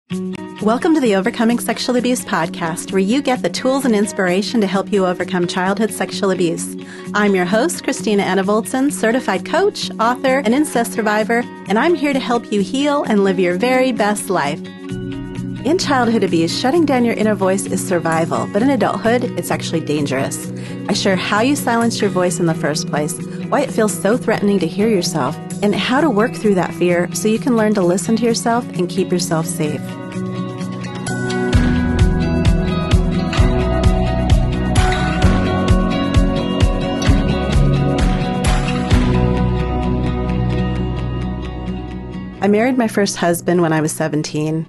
Welcome to the Overcoming Sexual Abuse podcast, where you get the tools and inspiration to help you overcome childhood sexual abuse. I'm your host, Christina Anna-Voltson, certified coach, author, and incest survivor, and I'm here to help you heal and live your very best life. In childhood abuse, shutting down your inner voice is survival, but in adulthood, it's actually dangerous. I share how you silenced your voice in the first place, why it feels so threatening to hear yourself, and how to work through that fear so you can learn to listen to yourself and keep yourself safe. I married my first husband when I was 17.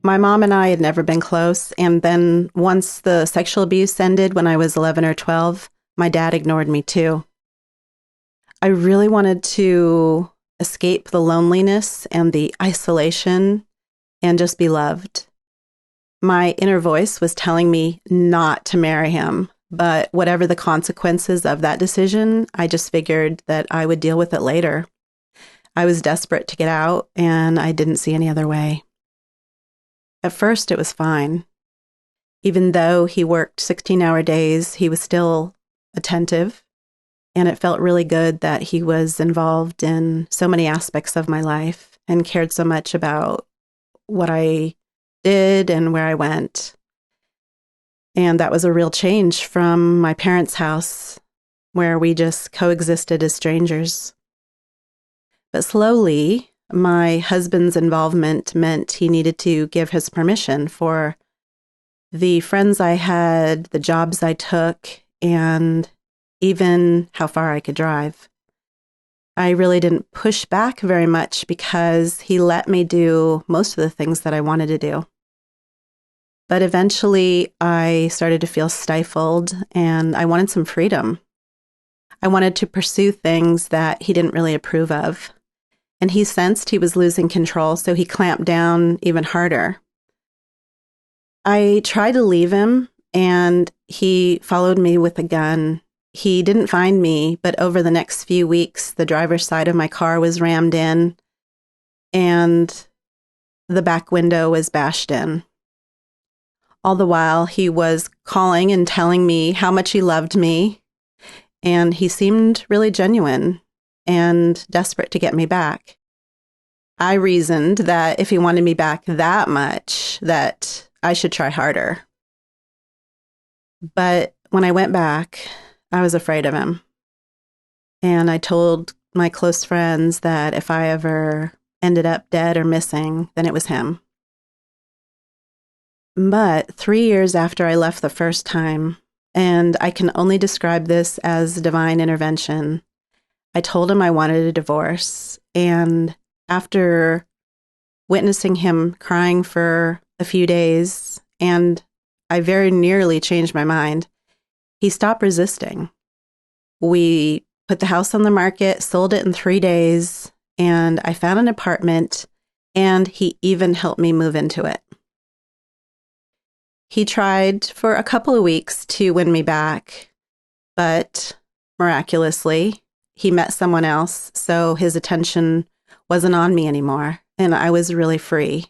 My mom and I had never been close, and then once the sexual abuse ended when I was 11 or 12, my dad ignored me too. I really wanted to escape the loneliness and the isolation and just be loved. My inner voice was telling me not to marry him, but whatever the consequences of that decision, I just figured that I would deal with it later. I was desperate to get out, and I didn't see any other way. At first, it was fine. Even though he worked 16-hour days, he was still attentive, and it felt really good that he was involved in so many aspects of my life and cared so much about what I did and where I went. And that was a real change from my parents' house, where we just coexisted as strangers. But slowly, my husband's involvement meant he needed to give his permission for the friends I had, the jobs I took, and even how far I could drive. I really didn't push back very much because he let me do most of the things that I wanted to do. But eventually, I started to feel stifled, and I wanted some freedom. I wanted to pursue things that he didn't really approve of. And he sensed he was losing control, so he clamped down even harder. I tried to leave him, and he followed me with a gun. He didn't find me, but over the next few weeks, the driver's side of my car was rammed in, and the back window was bashed in. All the while, he was calling and telling me how much he loved me, and he seemed really genuine and desperate to get me back. I reasoned that if he wanted me back that much, that I should try harder. But when I went back, I was afraid of him. And I told my close friends that if I ever ended up dead or missing, then it was him. But 3 years after I left the first time, and I can only describe this as divine intervention, I told him I wanted a divorce, and after witnessing him crying for a few days, and I very nearly changed my mind, he stopped resisting. We put the house on the market, sold it in 3 days, and I found an apartment, and he even helped me move into it. He tried for a couple of weeks to win me back, but miraculously, he met someone else, so his attention wasn't on me anymore, and I was really free.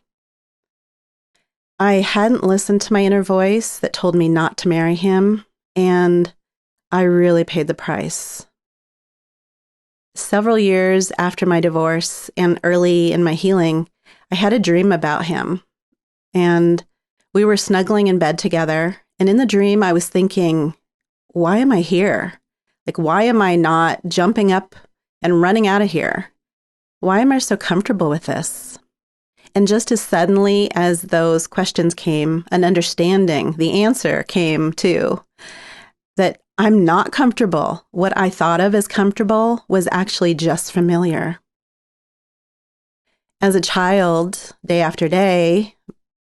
I hadn't listened to my inner voice that told me not to marry him, and I really paid the price. Several years after my divorce and early in my healing, I had a dream about him, and we were snuggling in bed together, and in the dream I was thinking, why am I here? Why am I not jumping up and running out of here? Why am I so comfortable with this? And just as suddenly as those questions came, an understanding, the answer came too, that I'm not comfortable. What I thought of as comfortable was actually just familiar. As a child, day after day,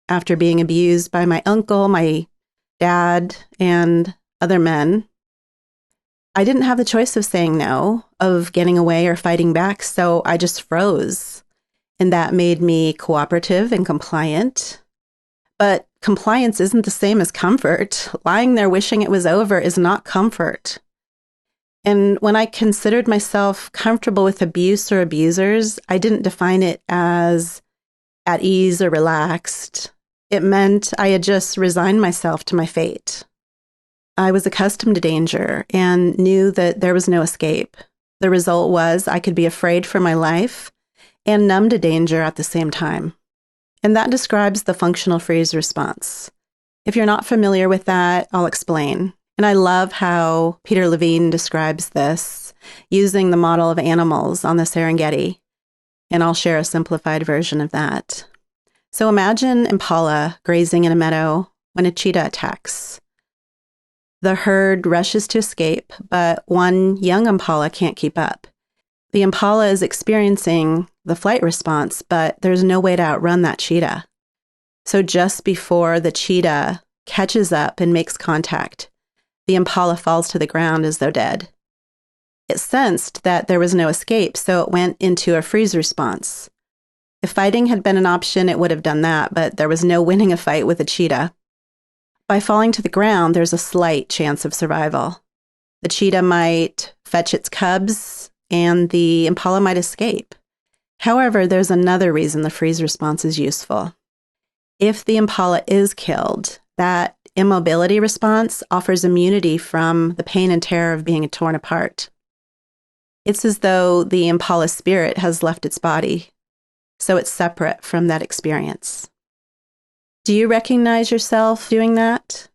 after being abused by my uncle, my dad, and other men, I didn't have the choice of saying no, of getting away or fighting back, so I just froze. And that made me cooperative and compliant. But compliance isn't the same as comfort. Lying there wishing it was over is not comfort. And when I considered myself comfortable with abuse or abusers, I didn't define it as at ease or relaxed. It meant I had just resigned myself to my fate. I was accustomed to danger and knew that there was no escape. The result was I could be afraid for my life and numb to danger at the same time. And that describes the functional freeze response. If you're not familiar with that, I'll explain. And I love how Peter Levine describes this using the model of animals on the Serengeti. And I'll share a simplified version of that. So imagine impala grazing in a meadow when a cheetah attacks. The herd rushes to escape, but one young impala can't keep up. The impala is experiencing the flight response, but there's no way to outrun that cheetah. So just before the cheetah catches up and makes contact, the impala falls to the ground as though dead. It sensed that there was no escape, so it went into a freeze response. If fighting had been an option, it would have done that, but there was no winning a fight with a cheetah. By falling to the ground, there's a slight chance of survival. The cheetah might fetch its cubs, and the impala might escape. However, there's another reason the freeze response is useful. If the impala is killed, that immobility response offers immunity from the pain and terror of being torn apart. It's as though the impala's spirit has left its body, so it's separate from that experience. Do you recognize yourself doing that?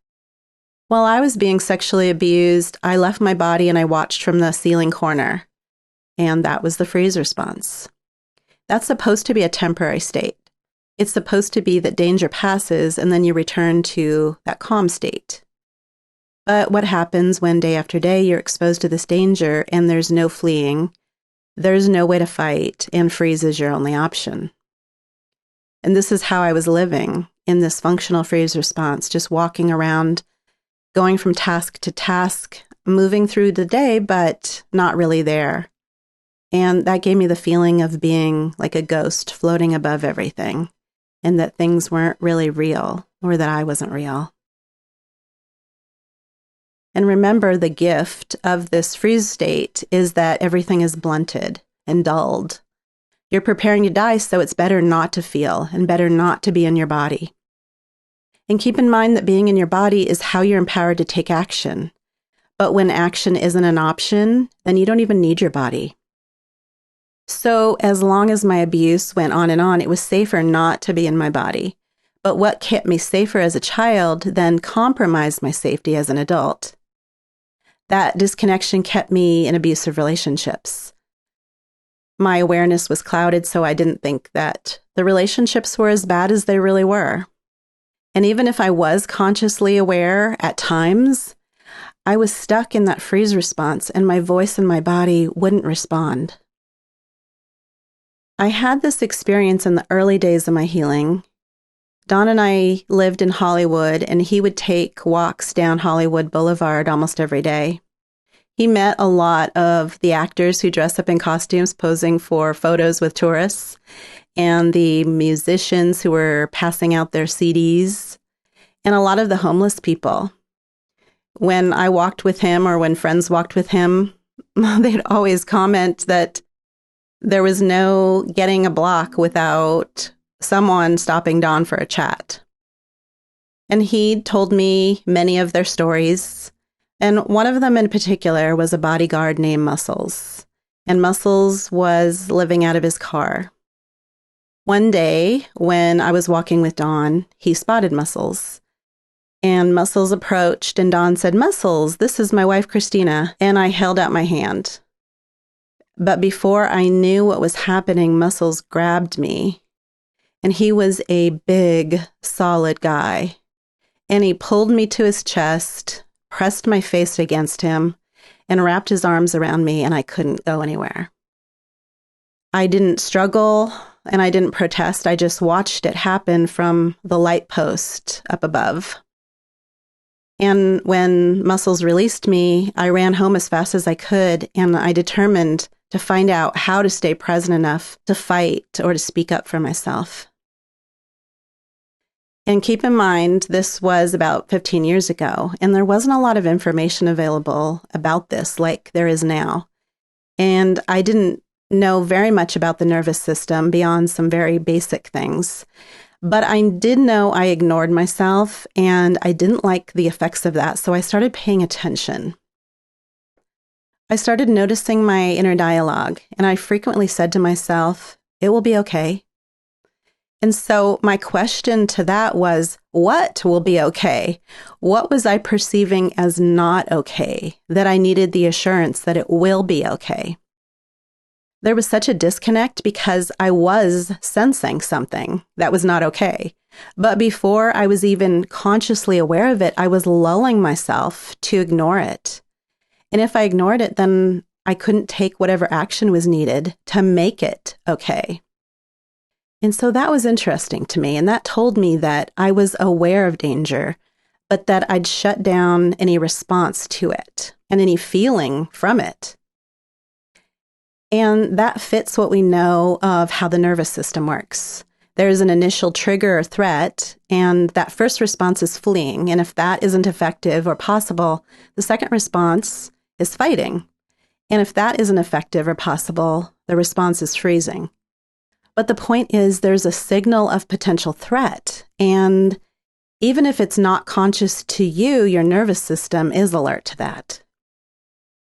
While I was being sexually abused, I left my body and I watched from the ceiling corner, and that was the freeze response. That's supposed to be a temporary state. It's supposed to be that danger passes and then you return to that calm state. But what happens when day after day you're exposed to this danger and there's no fleeing, there's no way to fight, and freeze is your only option? And this is how I was living in this functional freeze response, just walking around, going from task to task, moving through the day, but not really there. And that gave me the feeling of being like a ghost floating above everything, and that things weren't really real, or that I wasn't real. And remember, the gift of this freeze state is that everything is blunted and dulled. You're preparing to die, so it's better not to feel and better not to be in your body. And keep in mind that being in your body is how you're empowered to take action. But when action isn't an option, then you don't even need your body. So as long as my abuse went on, it was safer not to be in my body. But what kept me safer as a child then compromised my safety as an adult. That disconnection kept me in abusive relationships. My awareness was clouded, so I didn't think that the relationships were as bad as they really were. And even if I was consciously aware at times, I was stuck in that freeze response and my voice and my body wouldn't respond. I had this experience in the early days of my healing. Don and I lived in Hollywood, and he would take walks down Hollywood Boulevard almost every day. He met a lot of the actors who dress up in costumes posing for photos with tourists, and the musicians who were passing out their CDs, and a lot of the homeless people. When I walked with him or when friends walked with him, they'd always comment that there was no getting a block without someone stopping Don for a chat. And he told me many of their stories, and one of them in particular was a bodyguard named Muscles, and Muscles was living out of his car. One day, when I was walking with Don, he spotted Muscles, and Muscles approached, and Don said, "Muscles, this is my wife, Christina," and I held out my hand. But before I knew what was happening, Muscles grabbed me, and he was a big, solid guy, and he pulled me to his chest, pressed my face against him, and wrapped his arms around me, and I couldn't go anywhere. I didn't struggle, and I didn't protest. I just watched it happen from the light post up above. And when Muscles released me, I ran home as fast as I could, and I determined to find out how to stay present enough to fight or to speak up for myself. And keep in mind, this was about 15 years ago, and there wasn't a lot of information available about this like there is now. And I didn't know very much about the nervous system beyond some very basic things. But I did know I ignored myself and I didn't like the effects of that. So I started paying attention. I started noticing my inner dialogue, and I frequently said to myself, "It will be okay." And so my question to that was, what will be okay? What was I perceiving as not okay that I needed the assurance that it will be okay? There was such a disconnect because I was sensing something that was not okay. But before I was even consciously aware of it, I was lulling myself to ignore it. And if I ignored it, then I couldn't take whatever action was needed to make it okay. And so that was interesting to me. And that told me that I was aware of danger, but that I'd shut down any response to it and any feeling from it. And that fits what we know of how the nervous system works. There's an initial trigger or threat, and that first response is fleeing. And if that isn't effective or possible, the second response is fighting. And if that isn't effective or possible, the response is freezing. But the point is, there's a signal of potential threat. And even if it's not conscious to you, your nervous system is alert to that.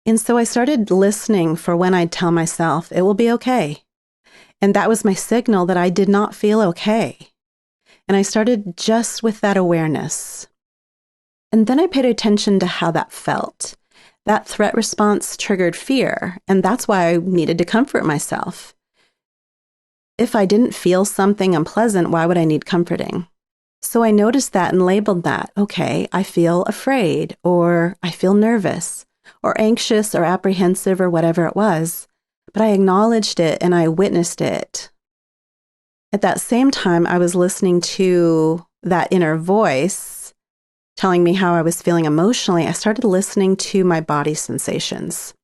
And so I started listening for when I'd tell myself, it will be okay. And that was my signal that I did not feel okay. And I started just with that awareness. And then I paid attention to how that felt. That threat response triggered fear, and that's why I needed to comfort myself. If I didn't feel something unpleasant, why would I need comforting? So I noticed that and labeled that, okay, I feel afraid, or I feel nervous, or anxious or apprehensive or whatever it was, but I acknowledged it and I witnessed it. At that same time, I was listening to that inner voice telling me how I was feeling emotionally. I started listening to my body sensations.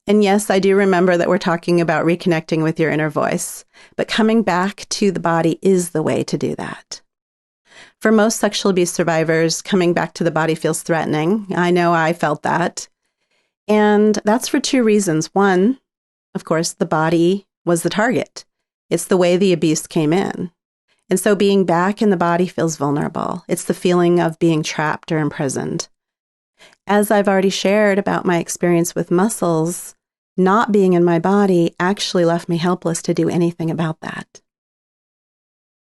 And yes, I do remember that we're talking about reconnecting with your inner voice, but coming back to the body is the way to do that. For most sexual abuse survivors, coming back to the body feels threatening. I know I felt that. And that's for two reasons. One, of course, the body was the target. It's the way the abuse came in. And so being back in the body feels vulnerable. It's the feeling of being trapped or imprisoned. As I've already shared about my experience with muscles, not being in my body actually left me helpless to do anything about that.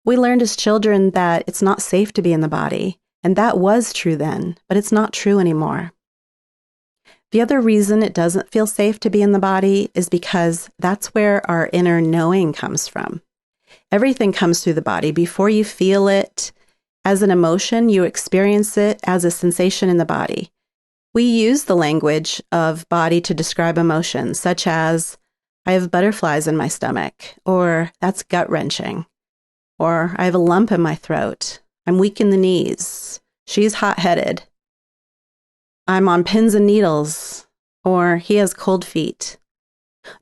We learned as children that it's not safe to be in the body, and that was true then, but it's not true anymore. The other reason it doesn't feel safe to be in the body is because that's where our inner knowing comes from. Everything comes through the body. Before you feel it as an emotion, you experience it as a sensation in the body. We use the language of body to describe emotions, such as, I have butterflies in my stomach, or that's gut-wrenching, or I have a lump in my throat, I'm weak in the knees, she's hot-headed, I'm on pins and needles, or he has cold feet.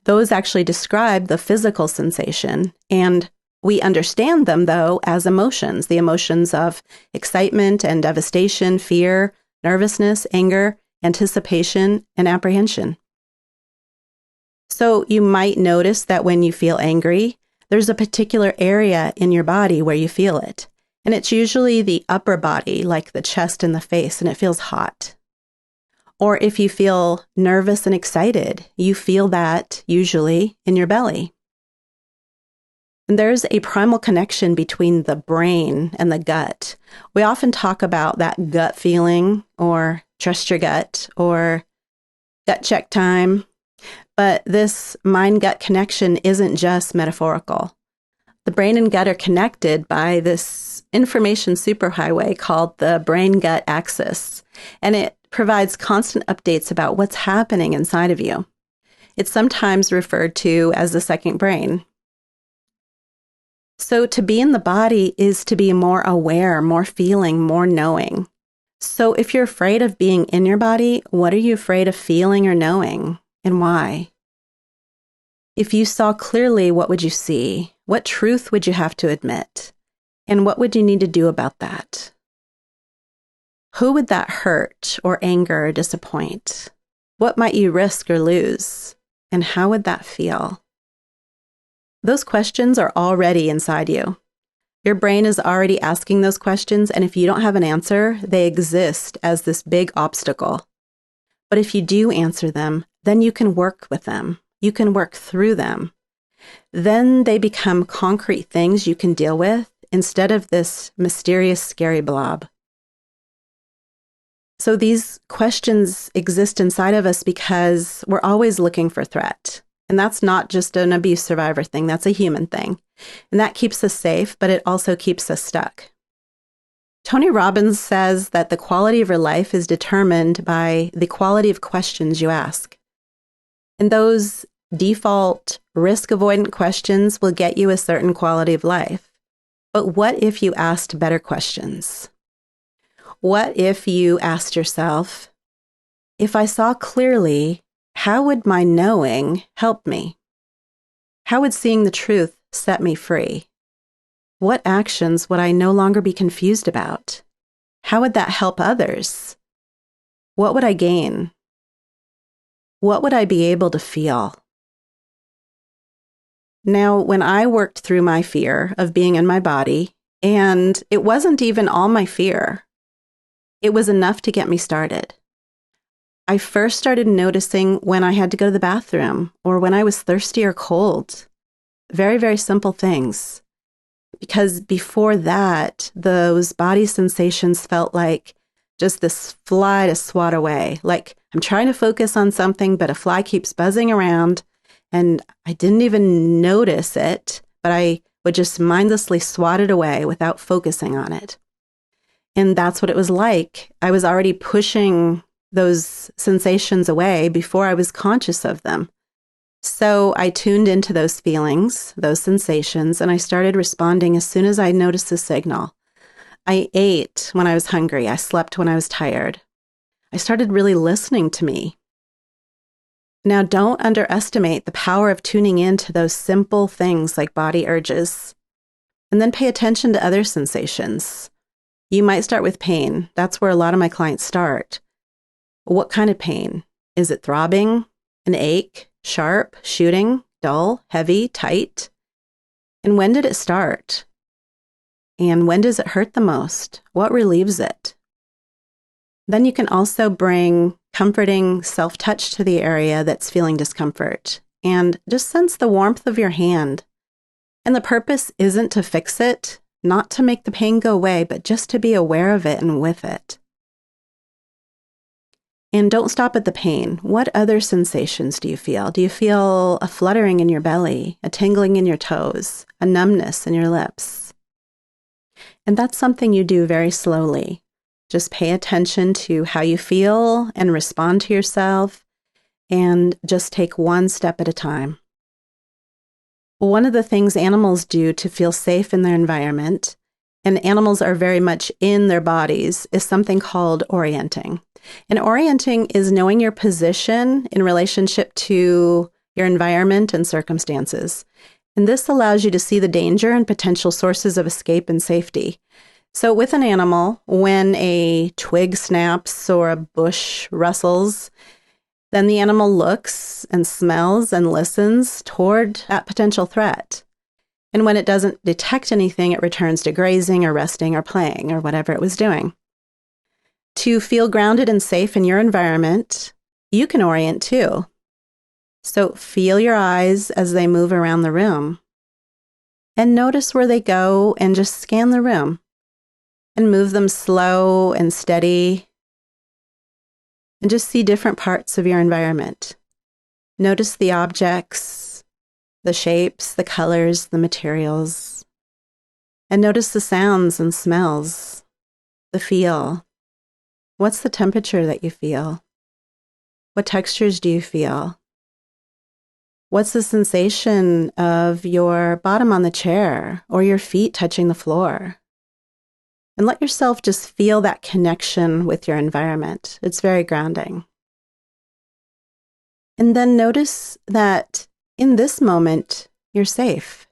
Those actually describe the physical sensation, and we understand them, though, as emotions, the emotions of excitement and devastation, fear, nervousness, anger, anticipation, and apprehension. So you might notice that when you feel angry, there's a particular area in your body where you feel it. And it's usually the upper body, like the chest and the face, and it feels hot. Or if you feel nervous and excited, you feel that usually in your belly. And there's a primal connection between the brain and the gut. We often talk about that gut feeling, or trust your gut, or gut check time. But this mind-gut connection isn't just metaphorical. The brain and gut are connected by this information superhighway called the brain-gut axis, and it provides constant updates about what's happening inside of you. It's sometimes referred to as the second brain. So to be in the body is to be more aware, more feeling, more knowing. So if you're afraid of being in your body, what are you afraid of feeling or knowing, and why? If you saw clearly, what would you see? What truth would you have to admit? And what would you need to do about that? Who would that hurt or anger or disappoint? What might you risk or lose? And how would that feel? Those questions are already inside you. Your brain is already asking those questions, and if you don't have an answer, they exist as this big obstacle. But if you do answer them, then you can work with them. You can work through them. Then they become concrete things you can deal with instead of this mysterious, scary blob. So these questions exist inside of us because we're always looking for threat. And that's not just an abuse survivor thing, that's a human thing. And that keeps us safe, but it also keeps us stuck. Tony Robbins says that the quality of your life is determined by the quality of questions you ask. And those default risk-avoidant questions will get you a certain quality of life. But what if you asked better questions? What if you asked yourself, if I saw clearly, how would my knowing help me? How would seeing the truth set me free? What actions would I no longer be confused about? How would that help others? What would I gain? What would I be able to feel? Now, when I worked through my fear of being in my body, and it wasn't even all my fear, it was enough to get me started. I first started noticing when I had to go to the bathroom or when I was thirsty or cold. Very, very simple things. Because before that, those body sensations felt like just this fly to swat away. Like I'm trying to focus on something, but a fly keeps buzzing around and I didn't even notice it, but I would just mindlessly swat it away without focusing on it. And that's what it was like. I was already pushing those sensations away before I was conscious of them. So I tuned into those feelings, those sensations, and I started responding as soon as I noticed the signal. I ate when I was hungry. I slept when I was tired. I started really listening to me. Now, don't underestimate the power of tuning into those simple things like body urges. And then pay attention to other sensations. You might start with pain. That's where a lot of my clients start. What kind of pain? Is it throbbing, an ache, sharp, shooting, dull, heavy, tight? And when did it start? And when does it hurt the most? What relieves it? Then you can also bring comforting self-touch to the area that's feeling discomfort and just sense the warmth of your hand. And the purpose isn't to fix it, not to make the pain go away, but just to be aware of it and with it. And don't stop at the pain. What other sensations do you feel? Do you feel a fluttering in your belly, a tingling in your toes, a numbness in your lips? And that's something you do very slowly. Just pay attention to how you feel and respond to yourself, and just take one step at a time. One of the things animals do to feel safe in their environment, and animals are very much in their bodies, is something called orienting. And orienting is knowing your position in relationship to your environment and circumstances. And this allows you to see the danger and potential sources of escape and safety. So with an animal, when a twig snaps or a bush rustles, then the animal looks and smells and listens toward that potential threat. And when it doesn't detect anything, it returns to grazing or resting or playing or whatever it was doing. To feel grounded and safe in your environment, you can orient too. So feel your eyes as they move around the room. And notice where they go and just scan the room. And move them slow and steady. And just see different parts of your environment. Notice the objects, the shapes, the colors, the materials. And notice the sounds and smells, the feel. What's the temperature that you feel? What textures do you feel? What's the sensation of your bottom on the chair or your feet touching the floor? And let yourself just feel that connection with your environment. It's very grounding. And then notice that in this moment, you're safe.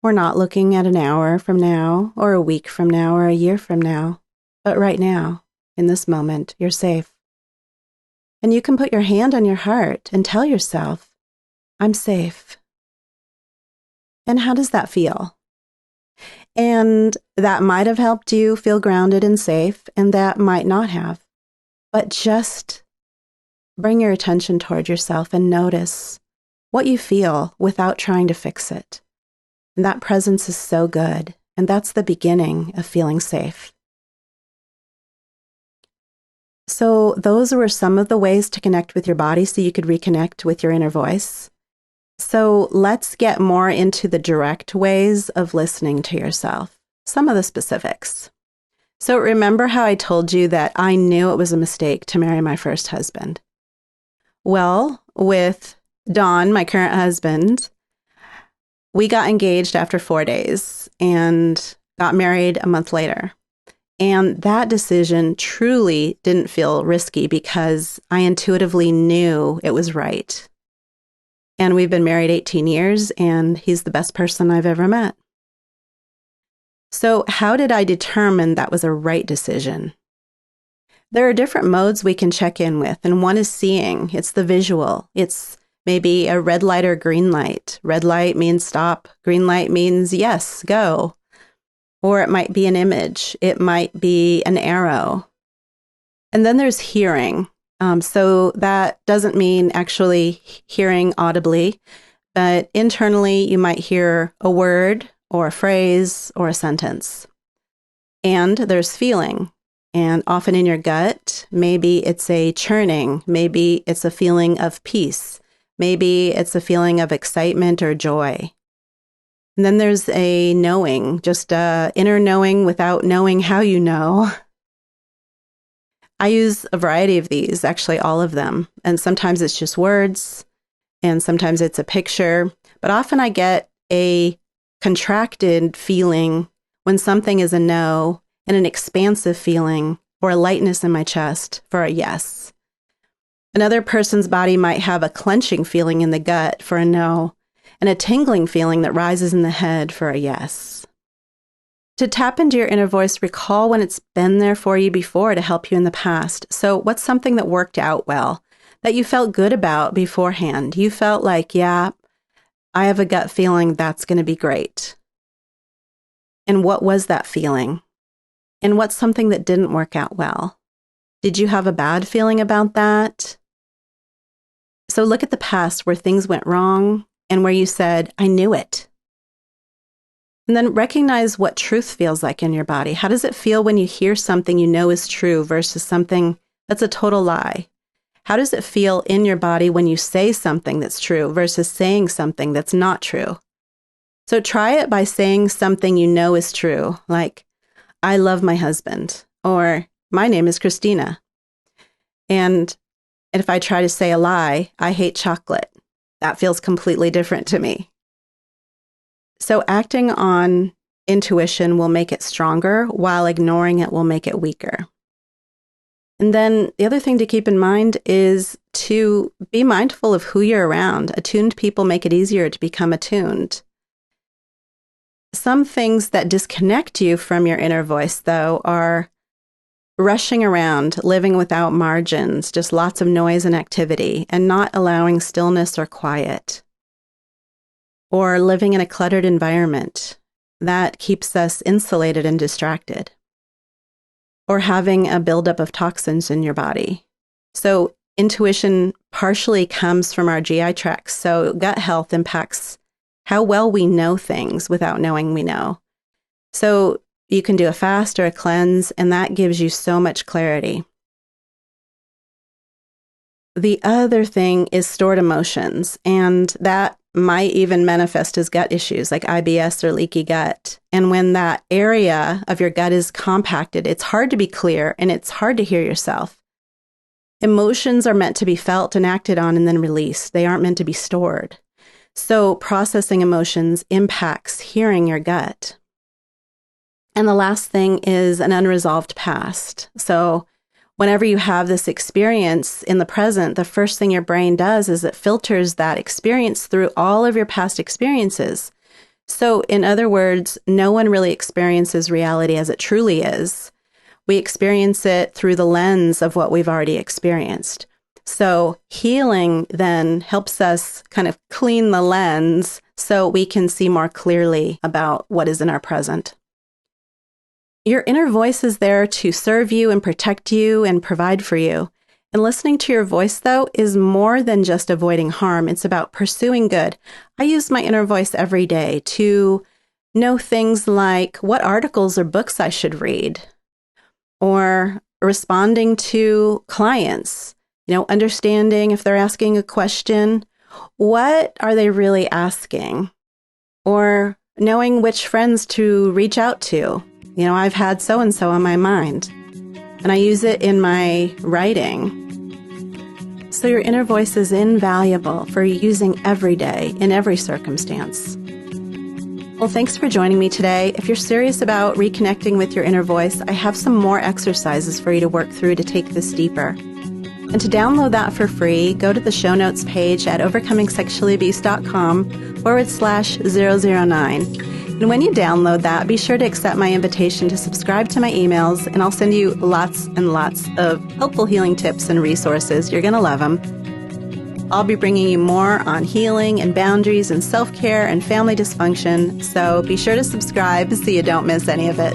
We're not looking at an hour from now, or a week from now, or a year from now. But right now, in this moment, you're safe. And you can put your hand on your heart and tell yourself, I'm safe. And how does that feel? And that might have helped you feel grounded and safe, and that might not have. But just bring your attention toward yourself and notice what you feel without trying to fix it. And that presence is so good. And that's the beginning of feeling safe. So those were some of the ways to connect with your body so you could reconnect with your inner voice. So let's get more into the direct ways of listening to yourself. Some of the specifics. So remember how I told you that I knew it was a mistake to marry my first husband? Well, with Don, my current husband, we got engaged after 4 days and got married a month later. And that decision truly didn't feel risky because I intuitively knew it was right. And we've been married 18 years, and he's the best person I've ever met. So how did I determine that was a right decision? There are different modes we can check in with, and one is seeing. It's the visual. It's maybe a red light or green light. Red light means stop. Green light means yes, go. Or it might be an image. It might be an arrow. And then there's hearing. So that doesn't mean actually hearing audibly, but internally you might hear a word or a phrase or a sentence. And there's feeling. And often in your gut, maybe it's a churning, maybe it's a feeling of peace, maybe it's a feeling of excitement or joy. And then there's a knowing, just a inner knowing without knowing how you know. I use a variety of these, actually all of them. And sometimes it's just words, and sometimes it's a picture. But often I get a contracted feeling when something is a no, and an expansive feeling or a lightness in my chest for a yes. Another person's body might have a clenching feeling in the gut for a no, and a tingling feeling that rises in the head for a yes. To tap into your inner voice, recall when it's been there for you before to help you in the past. So what's something that worked out well, that you felt good about beforehand? You felt like, yeah, I have a gut feeling that's going to be great. And what was that feeling? And what's something that didn't work out well? Did you have a bad feeling about that? So look at the past where things went wrong and where you said, I knew it. And then recognize what truth feels like in your body. How does it feel when you hear something you know is true versus something that's a total lie? How does it feel in your body when you say something that's true versus saying something that's not true? So try it by saying something you know is true, like, I love my husband, or my name is Christina. And if I try to say a lie, I hate chocolate. That feels completely different to me. So acting on intuition will make it stronger, while ignoring it will make it weaker. And then the other thing to keep in mind is to be mindful of who you're around. Attuned people make it easier to become attuned. Some things that disconnect you from your inner voice, though, are rushing around, living without margins, just lots of noise and activity, and not allowing stillness or quiet. Or living in a cluttered environment that keeps us insulated and distracted. Or having a buildup of toxins in your body. So intuition partially comes from our GI tract. So gut health impacts how well we know things without knowing we know. So you can do a fast or a cleanse, and that gives you so much clarity. The other thing is stored emotions, and that might even manifest as gut issues like IBS or leaky gut. And when that area of your gut is compacted, it's hard to be clear and it's hard to hear yourself. Emotions are meant to be felt and acted on and then released. They aren't meant to be stored. So processing emotions impacts hearing your gut. And the last thing is an unresolved past. So whenever you have this experience in the present, the first thing your brain does is it filters that experience through all of your past experiences. So in other words, no one really experiences reality as it truly is. We experience it through the lens of what we've already experienced. So healing then helps us kind of clean the lens so we can see more clearly about what is in our present. Your inner voice is there to serve you and protect you and provide for you. And listening to your voice, though, is more than just avoiding harm. It's about pursuing good. I use my inner voice every day to know things like what articles or books I should read, or responding to clients, understanding if they're asking a question, what are they really asking? Or knowing which friends to reach out to. I've had so-and-so on my mind, and I use it in my writing. So your inner voice is invaluable for using every day, in every circumstance. Well, thanks for joining me today. If you're serious about reconnecting with your inner voice, I have some more exercises for you to work through to take this deeper. And to download that for free, go to the show notes page at overcomingsexuallyabuse.com/009. And when you download that, be sure to accept my invitation to subscribe to my emails, and I'll send you lots and lots of helpful healing tips and resources. You're going to love them. I'll be bringing you more on healing and boundaries and self-care and family dysfunction, so be sure to subscribe so you don't miss any of it.